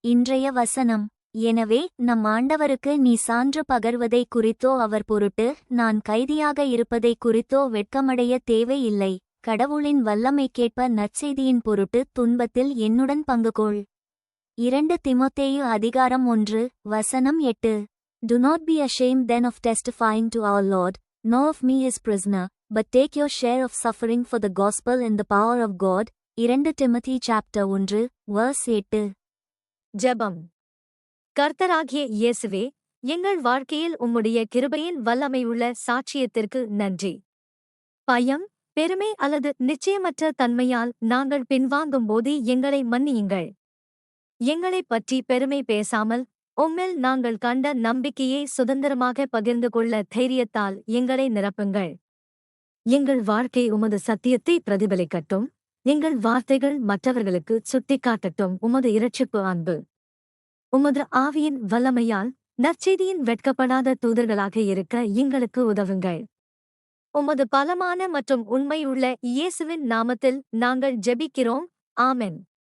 இன்றைய வசனம். எனவே நம் ஆண்டவருக்கு நீ சான்று பகர்வதை குறித்தோ அவர் பொருட்டு நான் கைதியாக இருப்பதை குறித்தோ வெட்கமடைய தேவை இல்லை. கடவுளின் வல்லமைக்கேற்ப நற்செய்தியின் பொருட்டு துன்பத்தில் என்னுடன் பங்குகொள். 2 திமோத்தேயு அதிகாரம் 1 வசனம் 8. Do not be ashamed then of testifying to our Lord, nor of me his prisoner, but take your share of suffering for the gospel in the power of God. 2 Timothy chapter 1 verse 8. ஜெபம். கர்த்தராகிய இயேசுவே, எங்கள் வாழ்க்கையில் உம்முடைய கிருபையின் வல்லமையுள்ள சாட்சியத்திற்கு நன்றி. பயம், பெருமை அல்லது நிச்சயமற்ற தன்மையால் நாங்கள் பின்வாங்கும்போது எங்களை மன்னியுங்கள். எங்களைப் பற்றி பெருமை பேசாமல், உம்மில் நாங்கள் கண்ட நம்பிக்கையை சுதந்திரமாக பகிர்ந்து கொள்ள தைரியத்தால் எங்களை நிரப்புங்கள். எங்கள் வாழ்க்கை உமது சத்தியத்தை பிரதிபலிக்கட்டும். எங்கள் வார்த்தைகள் மற்றவர்களுக்கு சுட்டிக்காட்டட்டும் உமது இரட்சிப்பு அன்பு. உமது ஆவியின் வல்லமையால் நற்செய்தியின் வெட்கப்படாத தூதர்களாக இருக்க எங்களுக்கு உதவுங்கள். உமது பலமான மற்றும் உண்மையுள்ள இயேசுவின் நாமத்தில் நாங்கள் ஜெபிக்கிறோம். ஆமென்.